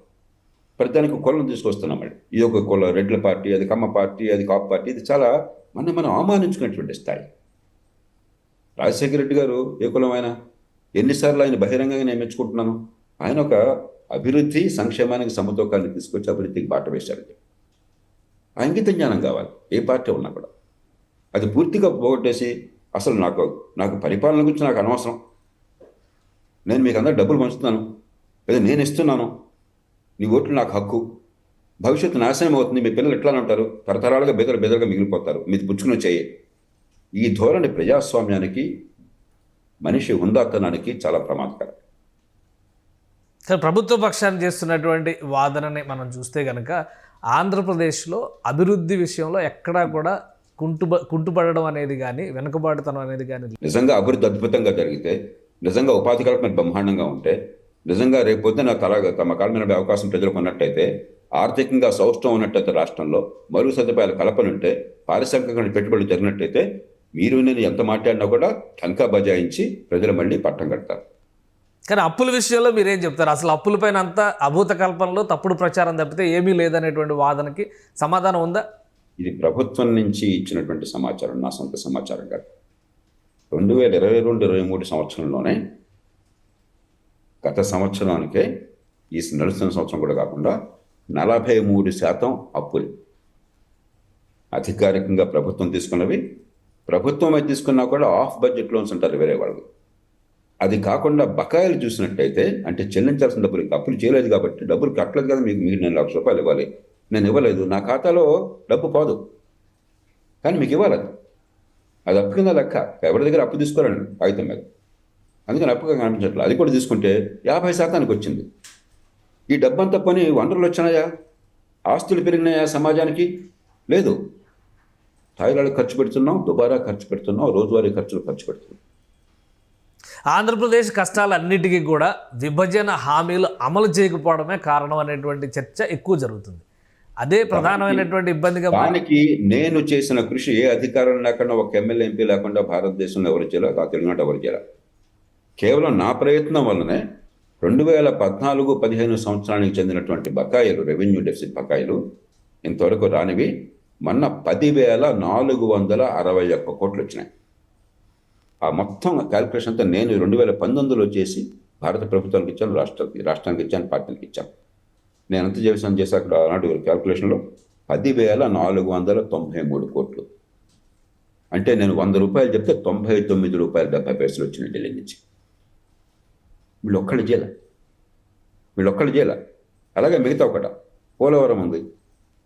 [SPEAKER 2] ప్రతిదానికి కులం తీసుకొస్తున్నాం. ఇది ఒక కుల, రెడ్ల పార్టీ, అది కమ్మ పార్టీ, అది కాపు పార్టీ. ఇది చాలా మనం అవమానించుకునేటువంటి స్థాయి. రాజశేఖర రెడ్డి గారు ఏ కులం ఆయన? ఎన్నిసార్లు ఆయన బహిరంగంగా నేను మెచ్చుకుంటున్నాను. ఆయన ఒక అభివృద్ధి సంక్షేమానికి సమతూకాన్ని తీసుకొచ్చి అభివృద్ధికి బాట వేశారు. ఆ ఇంగిత జ్ఞానం కావాలి ఏ పార్టీ ఉన్నా కూడా. అది పూర్తిగా పోగొట్టేసి అసలు నాకు పరిపాలన గురించి నాకు అనవసరం, నేను మీకు అందరూ డబ్బులు పంచుతున్నాను, లేదా నేను ఇస్తున్నాను, నీ ఓట్లు నాకు హక్కు, భవిష్యత్తు నాశనం అవుతుంది, మీ పిల్లలు ఎట్లా ఉంటారు, తరతరాలుగా బెదరుగా మిగిలిపోతారు, మీది పుచ్చుకుని చేయి. ఈ ధోరణి ప్రజాస్వామ్యానికి, మనిషి హుందాతనానికి చాలా ప్రమాదకరం.
[SPEAKER 1] కానీ ప్రభుత్వ పక్షాన్ని చేస్తున్నటువంటి వాదనని మనం చూస్తే కనుక ఆంధ్రప్రదేశ్లో అభివృద్ధి విషయంలో ఎక్కడా కూడా కుంటుపడడం అనేది కానీ, వెనుకబాటుతనం అనేది కానీ,
[SPEAKER 2] నిజంగా అభివృద్ధి అద్భుతంగా జరిగితే, నిజంగా ఉపాధి కల్పన బ్రహ్మాండంగా ఉంటే, నిజంగా రేపొద్దున తమ కాలం మీద అవకాశం ప్రజలకు ఉన్నట్టయితే ఆర్థికంగా సౌష్ఠవం ఉన్నట్టయితే రాష్ట్రంలో మరుగు సదుపాయాల కల్పనుంటే పారిశ్రామికంగా పెట్టుబడులు జరిగినట్టయితే మీరు నేను ఎంత మాట్లాడినా కూడా టంకా బజాయించి ప్రజలు మళ్ళీ పట్టం కడతారు.
[SPEAKER 1] కానీ అప్పుల విషయంలో మీరేం చెప్తారు? అసలు అప్పులపైన అంతా అభూత కల్పనలో తప్పుడు ప్రచారం తప్పితే ఏమీ లేదనేటువంటి వాదనకి సమాధానం ఉందా?
[SPEAKER 2] ఇది ప్రభుత్వం నుంచి ఇచ్చినటువంటి సమాచారం, నా సొంత సమాచారం కాదు. 2022-23 సంవత్సరంలోనే, గత సంవత్సరానికే ఈ నడుస్తున్న సంవత్సరం కూడా కాకుండా 43% అప్పులు అధికారికంగా ప్రభుత్వం తీసుకున్నవి. ప్రభుత్వమే తీసుకున్నా కూడా ఆఫ్ బడ్జెట్ లోన్స్ అంటారు వేరే వాళ్ళు. అది కాకుండా బకాయిలు చూసినట్టయితే, అంటే చెల్లించాల్సిన డబ్బులు, అప్పులు చేయలేదు కాబట్టి డబ్బులు కట్టలేదు కదా, మీకు నేను ₹1,00,000 ఇవ్వాలి, నేను ఇవ్వలేదు, నా ఖాతాలో డబ్బు పోదు, కానీ మీకు ఇవ్వాలి. అది అప్పు కింద లెక్క. ఎవరి దగ్గర అప్పు తీసుకోరండి కాగితం మీద, అందుకని అప్పుగా కనిపించట్లేదు. అది కూడా తీసుకుంటే 50% వచ్చింది. ఈ డబ్బంతా పని వనరులు వచ్చినాయా, ఆస్తులు పెరిగినాయా సమాజానికి? లేదు. తాయిలాలకు ఖర్చు పెడుతున్నాం, దుబారా ఖర్చు పెడుతున్నాం, రోజువారీ ఖర్చులు ఖర్చు పెడుతున్నాం.
[SPEAKER 1] ఆంధ్రప్రదేశ్ కష్టాలన్నిటికీ కూడా విభజన హామీలు అమలు చేయకపోవడమే కారణం అనేటువంటి చర్చ ఎక్కువ జరుగుతుంది. అదే ప్రధానమైనటువంటి ఇబ్బందిగా.
[SPEAKER 2] దానికి నేను చేసిన కృషి ఏ అధికారం లేకుండా, ఒక ఎమ్మెల్యే ఎంపీ లేకుండా భారతదేశంలో ఎవరు చేయాలి, ఆ తెలుగునాట ఎవరు చేయాలి? కేవలం నా ప్రయత్నం వల్లనే 2014-15 సంవత్సరానికి చెందినటువంటి బకాయిలు, రెవెన్యూ డెఫిసిట్ బకాయిలు ఇంతవరకు రానివి మొన్న 10,461 కోట్లు వచ్చినాయి. ఆ మొత్తం క్యాల్కులేషన్ అంతా నేను 2019లో చేసి భారత ప్రభుత్వానికి ఇచ్చాను, రాష్ట్రానికి ఇచ్చాను, పార్టీలకు ఇచ్చాను. నేను ఎంత చేశాను అక్కడ ఆనాటి క్యాల్కులేషన్లో 10,493 కోట్లు. అంటే నేను ₹100 చెప్తే ₹99.70 వచ్చినాయి ఢిల్లీ నుంచి. వీళ్ళు ఒక్కళ్ళు చేయాల. అలాగే మిగతా ఒకట పోలవరం ఉంది,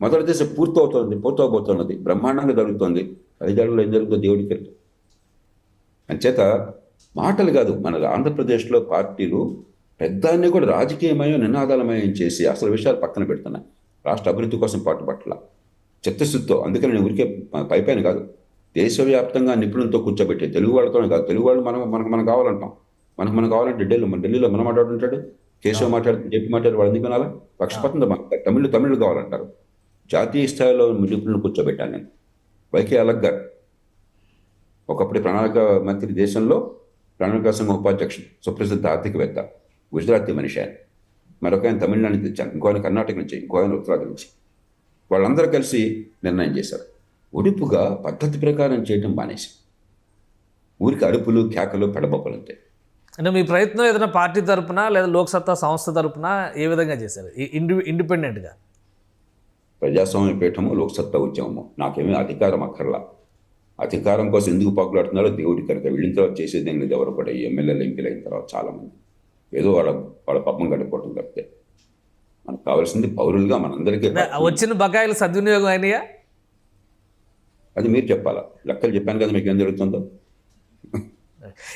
[SPEAKER 2] మొదటి దశ పూర్తవబోతున్నది, బ్రహ్మాండంగా జరుగుతుంది. 5 ఏళ్లలో ఏం జరుగుతుందో దేవుడికి తెలుసు. అంచేత మాటలు కాదు, మన ఆంధ్రప్రదేశ్లో పార్టీలు పెద్దాన్ని కూడా రాజకీయమయం, నినాదాలమయం చేసి అసలు విషయాలు పక్కన పెడుతున్నాయి. రాష్ట్ర అభివృద్ధి కోసం పాటుపట్ల చిత్తశుద్ధితో. అందుకని నేను ఊరికే పైపైన కాదు, దేశవ్యాప్తంగా నిపుణులతో కూర్చోబెట్టే, తెలుగు వాళ్ళతోనే కాదు, తెలుగు వాళ్ళు మనకు కావాలంటాం. మనం కావాలంటే ఢిల్లీలో మనం మాట్లాడుతుంటాడు, కేశవ్ మాట్లాడుతుంది, చెప్పి మాట్లాడు, వాళ్ళు ఎందుకు వినాలా? పక్షపాతంతో మాట్లాడతారు. తమిళ్ కావాలంటారు. జాతీయ స్థాయిలో నిపుణులను కూర్చోబెట్టాను నేను. వైకే అలగ్ గారు ఒకప్పుడు ప్రణాళిక మంత్రి, దేశంలో ప్రణాళిక సంఘం ఉపాధ్యక్షుడు, సుప్రసిద్ధ ఆర్థికవేత్త, గుజరాతీ మనిషి ఆయన. మరొక ఆయన తమిళనాడు నుంచి తెచ్చాను, ఇంకో ఆయన కర్ణాటక నుంచి, ఇంకో ఆయన ఉత్తరాది నుంచి. వాళ్ళందరూ కలిసి నిర్ణయం చేశారు, ఒడిపుగా పద్ధతి ప్రకారం చేయటం మానేసి ఊరికి అరుపులు, కేకలు, పెడబొప్పలు అంతే.
[SPEAKER 1] అంటే మీ ప్రయత్నం ఏదైనా పార్టీ తరపున లేదా లోక్సత్తా సంస్థ తరపున ఏ విధంగా చేశారు ఇండిపెండెంట్గా?
[SPEAKER 2] ప్రజాస్వామ్య పీఠము, లోక్సత్తా ఉద్యమము. నాకేమీ అధికారం అక్కర్లా. అధికారం కోసం ఎందుకు పాకులాడుతున్నారో దేవుడి కనుక. వెళ్ళిన తర్వాత చేసేది ఏం లేదు ఎవరు కూడా. ఈ ఎమ్మెల్యేలు, ఎంపీలు అయిన తర్వాత చాలామంది ఏదో వాళ్ళ పబ్బం గడిపోవటం తప్పితే. మనకు కావాల్సింది పౌరులుగా మనందరికీ.
[SPEAKER 1] వచ్చిన బకాయిలు సద్వినియోగం అయినాయా?
[SPEAKER 2] అది మీరు చెప్పాలా. లెక్కలు చెప్పాను కదా మీకు ఏం జరుగుతుందో.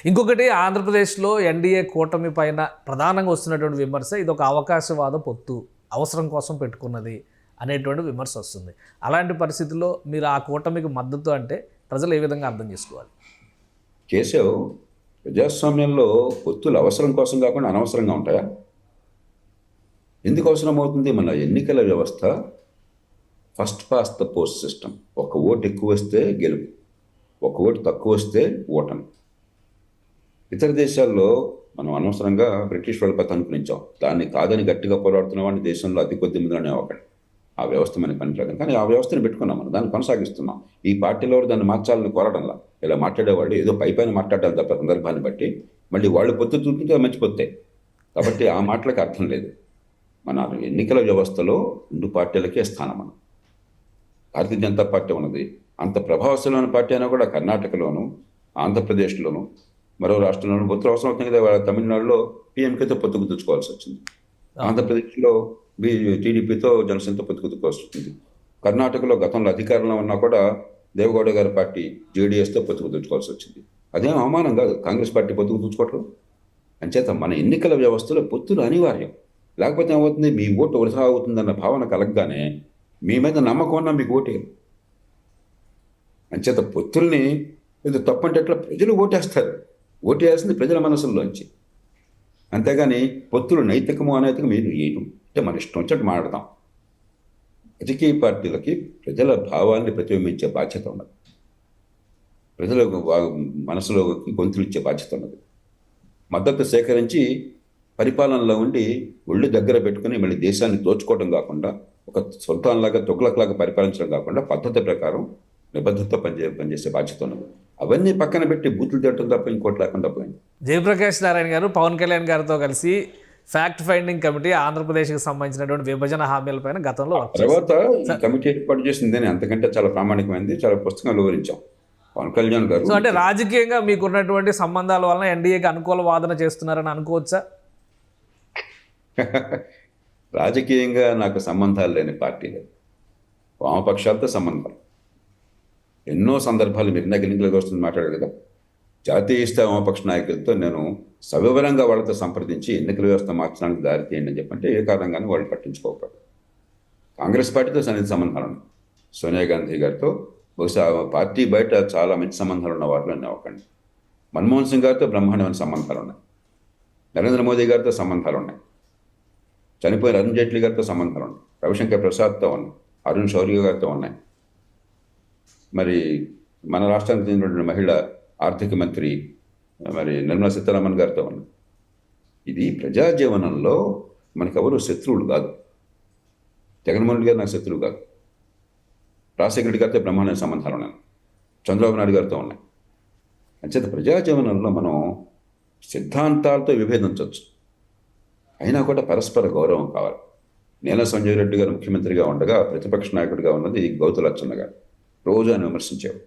[SPEAKER 1] ఇంకొకటి, ఆంధ్రప్రదేశ్లో ఎన్డీఏ కూటమి పైన ప్రధానంగా వస్తున్నటువంటి విమర్శ, ఇది ఒక అవకాశవాద పొత్తు, అవసరం కోసం పెట్టుకున్నది అనేటువంటి విమర్శ వస్తుంది. అలాంటి పరిస్థితుల్లో మీరు ఆ కూటమికి మద్దతు అంటే ప్రజలు ఏ విధంగా అర్థం చేసుకోవాలి?
[SPEAKER 2] కేశవ్, ప్రజాస్వామ్యంలో పొత్తులు అవసరం కోసం కాకుండా అనవసరంగా ఉంటాయా? ఎందుకు అవసరం అవుతుంది? మన ఎన్నికల వ్యవస్థ first past the post system. ఒక ఓటు ఎక్కువ వస్తే గెలుపు, ఒక ఓటు తక్కువ వస్తే ఓటమి. ఇతర దేశాల్లో మనం అనవసరంగా బ్రిటిష్ వాళ్ళ పద్ధతి అనుకునించాం. దాన్ని కాదని గట్టిగా పోరాడుతున్న వాడిని దేశంలో అతి కొద్ది మందిలోనే ఒకటి. ఆ వ్యవస్థ మనకి పనికిరాదు, కానీ ఆ వ్యవస్థను పెట్టుకున్నాం, మనం దాన్ని కొనసాగిస్తున్నాం. ఈ పార్టీలో దాన్ని మార్చాలని కోరడంలా. ఇలా మాట్లాడేవాళ్ళు ఏదో పైపైన మాట్లాడాలి తప్ప సందర్భాన్ని బట్టి మళ్ళీ వాళ్ళు పొత్తు చూపించే మంచి పొత్తే. కాబట్టి ఆ మాటలకు అర్థం లేదు. మన ఎన్నికల వ్యవస్థలో 2 పార్టీలకే స్థానం. మనం భారతీయ జనతా పార్టీ ఉన్నది, అంత ప్రభావశీలమైన పార్టీ అయినా కూడా కర్ణాటకలోను, ఆంధ్రప్రదేశ్లోను, మరో రాష్ట్రంలోనూ పొత్తులు అవసరం అవుతుంది కదా. తమిళనాడులో పిఎంకేతో పొత్తు కుదుర్చుకోవాల్సి వచ్చింది. ఆంధ్రప్రదేశ్లో టీడీపీతో, జనసేనతో పొత్తు కుదుర్చుకోవాల్సి వచ్చింది. కర్ణాటకలో గతంలో అధికారంలో ఉన్నా కూడా దేవగౌడ గారి పార్టీ జేడీఎస్తో పొత్తు కుదుర్చుకోవాల్సి వచ్చింది. అదేం అవమానం కాదు కాంగ్రెస్ పార్టీ పొత్తు కుదుర్చుకోవట్లేదు. అంచేత మన ఎన్నికల వ్యవస్థలో పొత్తులు అనివార్యం. లేకపోతే ఏమవుతుంది, మీ ఓటు వృధా అవుతుందన్న భావన కలగగానే మీ మీద నమ్మకం ఉన్నా మీకు ఓటేరు. అంచేత పొత్తుల్ని ఇది తప్పంటే ఎట్లా? ప్రజలు ఓటేస్తారు. ఓటేయాల్సింది ప్రజల మనసుల్లోంచి. అంతేగాని పొత్తులు నైతికము అనైతికం మీరు ఏం అంటే మన ఇష్టం వచ్చినట్టు మాట్లాడతాం. రాజకీయ పార్టీలకి ప్రజల భావాల్ని ప్రతిబింబించే బాధ్యత ఉన్నది. ప్రజల మనసులోకి గొంతులు ఇచ్చే బాధ్యత ఉన్నది. మద్దతు సేకరించి పరిపాలనలో ఉండి ఒళ్ళు దగ్గర పెట్టుకుని మళ్ళీ దేశాన్ని దోచుకోవడం కాకుండా, ఒక సుల్తాన్లాగా తొగ్లక్లాగా పరిపాలించడం కాకుండా పద్ధతి ప్రకారం నిబద్ధతతో పనిచేసే బాధ్యత ఉన్నది. అవన్నీ పక్కన పెట్టి బూతులు తిట్టడం తప్ప ఇంకోటి లేకుండా పోయింది.
[SPEAKER 1] జయప్రకాష్ నారాయణ గారు పవన్ కళ్యాణ్ గారితో కలిసి ఫ్యాక్ట్ ఫైండింగ్ కమిటీ ఆంధ్రప్రదేశ్కి సంబంధించినటువంటి విభజన హామీలపైన గతంలో వర్క్ చేశారు.
[SPEAKER 2] తర్వాత ఈ కమిటీ ఏర్పాటు చేసిందని అంతకంటే చాలా ప్రామాణికమైంది, చాలా పుస్తకాలు వివరించాం. పవన్ కళ్యాణ్ గారు
[SPEAKER 1] సో అంటే రాజకీయంగా మీకున్నటువంటి సంబంధాల వలన ఎన్డీఏకి అనుకూల వాదన చేస్తున్నారని అనుకోవచ్చా?
[SPEAKER 2] రాజకీయంగా నాకు సంబంధాలు లేని పార్టీ లేదు. వామపక్షాలతో సంబంధాలు ఎన్నో సందర్భాలు మీరు ఇందాక లింకులకు వస్తుంది మాట్లాడారు కదా, జాతీయ స్థాయి వామపక్ష నాయకులతో నేను సవివరంగా వాళ్ళతో సంప్రదించి ఎన్నికల వ్యవస్థ మార్చడానికి దారి తీయండి అని చెప్పంటే ఏ కారణంగానే వాళ్ళు పట్టించుకోకపోయారు. కాంగ్రెస్ పార్టీతో సన్నిహిత సంబంధాలు ఉన్నాయి. సోనియా గాంధీ గారితో బహుశా పార్టీ బయట చాలా మంచి సంబంధాలు ఉన్న వారిలో అవ్వకండి. మన్మోహన్ సింగ్ గారితో బ్రహ్మాండమైన సంబంధాలు ఉన్నాయి. నరేంద్ర మోదీ గారితో సంబంధాలు ఉన్నాయి. చనిపోయిన అరుణ్ జైట్లీ గారితో సంబంధాలు ఉన్నాయి. రవిశంకర్ ప్రసాద్తో ఉన్నాయి. అరుణ్ శౌర్య గారితో ఉన్నాయి. మరి మన రాష్ట్రానికి చెందినటువంటి మహిళ ఆర్థిక మంత్రి మరి నిర్మలా సీతారామన్ గారితో ఉన్నాయి. ఇది ప్రజా జీవనంలో మనకెవరు శత్రువులు కాదు. జగన్మోహన్ రెడ్డి గారు నాకు శత్రువు కాదు. రాజశేఖర రెడ్డి గారితో బ్రహ్మాండమైన సంబంధాలు ఉన్నాయి. చంద్రబాబు నాయుడు గారితో ఉన్నాయి. అంచేత ప్రజా జీవనంలో మనం సిద్ధాంతాలతో విభేదించవచ్చు, అయినా కూడా పరస్పర గౌరవం కావాలి. నీలం సంజయ్ రెడ్డి గారు ముఖ్యమంత్రిగా ఉండగా ప్రతిపక్ష నాయకుడిగా ఉన్నది గౌతు లచ్చన్న గారు. రోజు ఆయన విమర్శించారు.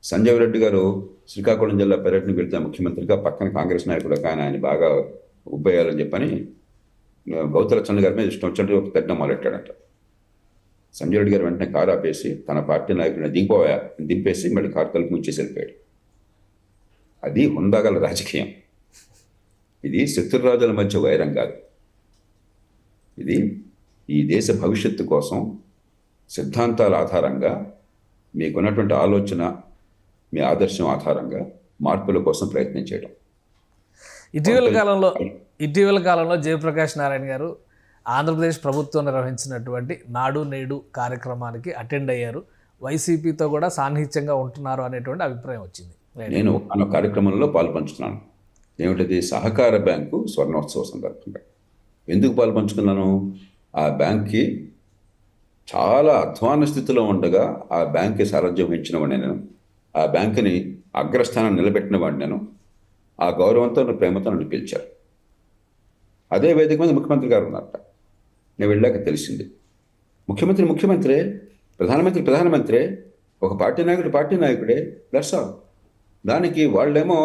[SPEAKER 2] సంజయ్ రెడ్డి గారు శ్రీకాకుళం జిల్లా పర్యటనకు వెళ్తే ముఖ్యమంత్రిగా పక్కన కాంగ్రెస్ నాయకుడు కానీ ఆయన బాగా ఉబ్బేయాలని చెప్పని గౌతు లచ్చన్న గారి మీద ఇష్టం వచ్చినట్టు ఒక తిట్టడం మొదలెట్టాడంట. సంజయ్ రెడ్డి గారు వెంటనే కారు ఆపేసి తన పార్టీ నాయకుడిని దింపేసి మళ్ళీ కారు తలుపు ముంచేసి వెళ్ళిపోయాడు. అది హుందాగల రాజకీయం. ఇది శత్రురాజుల మధ్య వైరం కాదు. ఇది ఈ దేశ భవిష్యత్తు కోసం సిద్ధాంతాల ఆధారంగా మీకున్నటువంటి ఆలోచన, మీ ఆదర్శం ఆధారంగా మార్పుల కోసం ప్రయత్నం చేయడం.
[SPEAKER 1] ఇటీవల కాలంలో జయప్రకాష్ నారాయణ గారు ఆంధ్రప్రదేశ్ ప్రభుత్వం నిర్వహించినటువంటి నాడు నేడు కార్యక్రమానికి అటెండ్ అయ్యారు. వైసీపీతో కూడా సాన్నిహిత్యంగా ఉంటున్నారు అనేటువంటి అభిప్రాయం వచ్చింది.
[SPEAKER 2] నేను ఆ కార్యక్రమంలో పాల్పంచుకున్నాను. ఏమిటది? సహకార బ్యాంకు స్వర్ణోత్సవ సందర్భంగా. ఎందుకు పాల్పంచుకున్నాను? ఆ బ్యాంక్కి చాలా అధ్వాన స్థితిలో ఉండగా ఆ బ్యాంక్కి సారథ్యం వహించిన వాడిని నేను. ఆ బ్యాంకుని అగ్రస్థానం నిలబెట్టిన వాడిని నేను. ఆ గౌరవంతో ప్రేమతో నన్ను పిలిచారు. అదే వేదిక మీద ముఖ్యమంత్రి గారు ఉన్నారట. నేను వెళ్ళాక తెలిసింది. ముఖ్యమంత్రే, ప్రధానమంత్రే, ఒక పార్టీ నాయకుడే. That's all. దానికి వాళ్ళేమో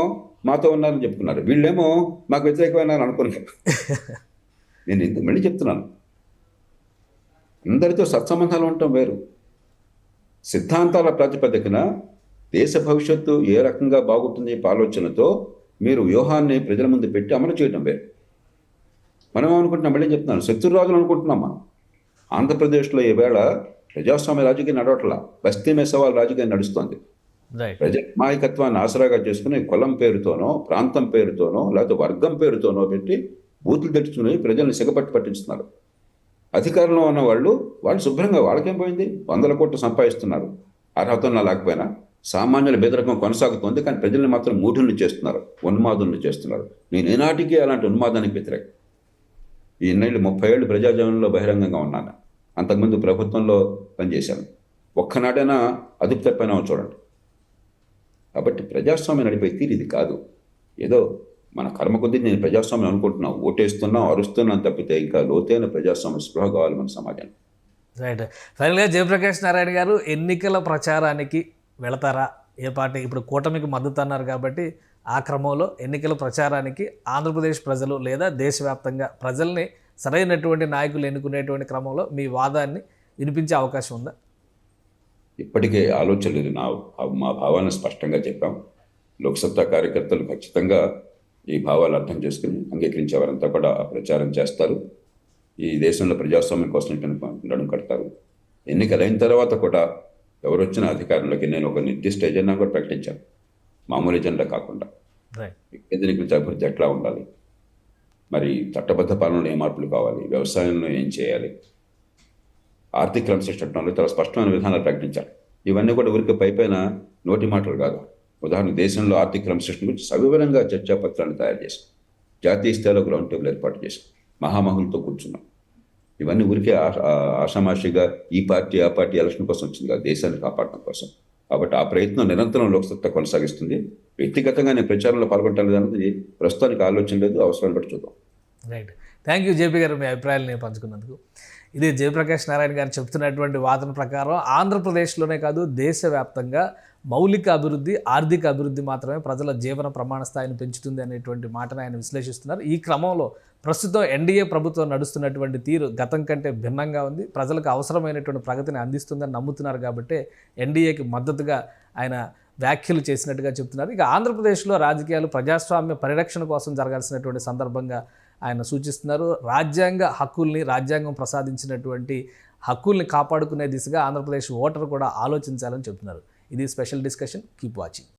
[SPEAKER 2] మాతో ఉన్నారని చెప్పుకున్నారు, వీళ్ళేమో మాకు వ్యతిరేకమైనారు అనుకున్నారు. నేను ఎందుకు మళ్ళీ చెప్తున్నాను, అందరితో సత్సంబంధాలు ఉండటం వేరు. సిద్ధాంతాల ప్రాతిపదికన దేశ భవిష్యత్తు ఏ రకంగా బాగుంటుంది ఆలోచనతో మీరు వ్యూహాన్ని ప్రజల ముందు పెట్టి అమలు చేయడం వేరు. మనం ఏమనుకుంటున్నాం? మళ్ళీ చెప్తున్నాను, శత్రురాజులు అనుకుంటున్నాం మనం. ఆంధ్రప్రదేశ్లో ఈవేళ ప్రజాస్వామ్య రాజకీయం నడవట్లా, బస్తీ మే సవాల్ రాజకీయం నడుస్తుంది. ప్రజా నాయకత్వాన్ని ఆసరాగా చేసుకుని కులం పేరుతోనో, ప్రాంతం పేరుతోనో, లేకపోతే వర్గం పేరుతోనో పెట్టి బూతులు తెచ్చుకుని ప్రజల్ని సిగపట్టి పట్టించుతున్నారు. అధికారంలో ఉన్న వాళ్ళు శుభ్రంగా, వాళ్ళకేం పోయింది? 100 కోట్లు సంపాదిస్తున్నారు. అర్హత లేకపోయినా సామాన్యుల బెదరకం కొనసాగుతోంది. కానీ ప్రజల్ని మాత్రం మూఢుల్ని చేస్తున్నారు, ఉన్మాదుల్ని చేస్తున్నారు. నేను ఏనాటికి అలాంటి ఉన్మాదానికి వ్యతిరేకం. ఈ 30 ఏళ్ళు ప్రజాజీవనంలో బహిరంగంగా ఉన్నాను. అంతకుముందు ప్రభుత్వంలో పనిచేశాను. ఒక్కనాడైనా అదుపు తప్పైనా చూడండి. కాబట్టి ప్రజాస్వామ్యం నడిపే తీరు ఇది కాదు. ఏదో మన కర్మ కొద్దీ నేను ప్రజాస్వామ్యం అనుకుంటున్నాం, ఓటేస్తున్నాం, అరుస్తున్నాం తప్పితే ఇంకా లోతైన ప్రజాస్వామ్య స్పృహ కావాలి మన సమాజానికి.
[SPEAKER 1] రైట్. ఫైనల్గా జయప్రకాష్ నారాయణ గారు ఎన్నికల ప్రచారానికి వెళతారా? ఏ పార్టీ? ఇప్పుడు కూటమికి మద్దతు అన్నారు కాబట్టి ఆ క్రమంలో ఎన్నికల ప్రచారానికి ఆంధ్రప్రదేశ్ ప్రజలు లేదా దేశవ్యాప్తంగా ప్రజల్ని సరైనటువంటి నాయకులు ఎన్నుకునేటువంటి క్రమంలో మీ వాదాన్ని వినిపించే అవకాశం ఉందా?
[SPEAKER 2] ఇప్పటికే ఆలోచన లేదు. మా భావాలను స్పష్టంగా చెప్పాం. లోక్సత్తా కార్యకర్తలు ఖచ్చితంగా ఈ భావాలు అర్థం చేసుకుని అంగీకరించేవారంతా కూడా ప్రచారం చేస్తారు. ఈ దేశంలో ప్రజాస్వామ్యం కోసం నడుం కడతారు. ఎన్నికలైన తర్వాత కూడా ఎవరు వచ్చిన అధికారంలోకి నేను ఒక నిర్దిష్ట ఎజెండా కూడా ప్రకటించాను. మామూలు ఎజెండా కాకుండా ఎన్నికల అభివృద్ధి ఎట్లా ఉండాలి, మరి చట్టబద్ధ పాలనలో ఏ మార్పులు కావాలి, వ్యవసాయంలో ఏం చేయాలి, ఆర్థిక క్రమశిక్షణలో చాలా స్పష్టమైన విధానాలు ప్రకటించారు. ఇవన్నీ కూడా ఊరికి పైపైన నోటి మాటలు కాదు. ఉదాహరణకు దేశంలో ఆర్థిక క్రమశిక్షణ గురించి సవివరంగా చర్చాపత్రాన్ని తయారు చేశాం. జాతీయ స్థాయిలో గ్రౌండ్ టేబుల్ ఏర్పాటు చేశాం. మహామహులతో కూర్చున్నాం. ఇవన్నీ ఊరికే ఆషామాషిగా ఈ పార్టీ ఆ పార్టీ ఎలక్షన్ కోసం వచ్చింది కాదు, దేశాన్ని కాపాడడం కోసం. కాబట్టి ఆ ప్రయత్నం నిరంతరం లోక్సత్తా కొనసాగిస్తుంది. వ్యక్తిగతంగా నేను ప్రచారంలో పాల్గొంటాను అనేది ప్రస్తుతానికి ఆలోచన లేదు, అవసరాన్ని బట్టి చూద్దాం.
[SPEAKER 1] రైట్. థ్యాంక్ యూ జేపీ గారు, మీ అభిప్రాయాలని పంచుకున్నందుకు. ఇది జయప్రకాష్ నారాయణ గారు చెప్తున్నటువంటి వాదన ప్రకారం ఆంధ్రప్రదేశ్లోనే కాదు దేశవ్యాప్తంగా మౌలిక అభివృద్ధి, ఆర్థిక అభివృద్ధి మాత్రమే ప్రజల జీవన ప్రమాణ స్థాయిని పెంచుతుంది అనేటువంటి మాటను ఆయన విశ్లేషిస్తున్నారు. ఈ క్రమంలో ప్రస్తుతం ఎన్డీఏ ప్రభుత్వం నడుస్తున్నటువంటి తీరు గతం కంటే భిన్నంగా ఉంది, ప్రజలకు అవసరమైనటువంటి ప్రగతిని అందిస్తుందని నమ్ముతున్నారు. కాబట్టి ఎన్డీఏకి మద్దతుగా ఆయన వ్యాఖ్యలు చేసినట్టుగా చెప్తున్నారు. ఇక ఆంధ్రప్రదేశ్లో రాజకీయాలు ప్రజాస్వామ్య పరిరక్షణ కోసం జరగాల్సినటువంటి సందర్భంగా ఆయన సూచిస్తున్నారు. రాజ్యాంగ హక్కుల్ని, రాజ్యాంగం ప్రసాదించినటువంటి హక్కుల్ని కాపాడుకునే దిశగా ఆంధ్రప్రదేశ్ ఓటర్ కూడా ఆలోచించాలని చెప్తున్నారు. ఇది స్పెషల్ డిస్కషన్. Keep watching.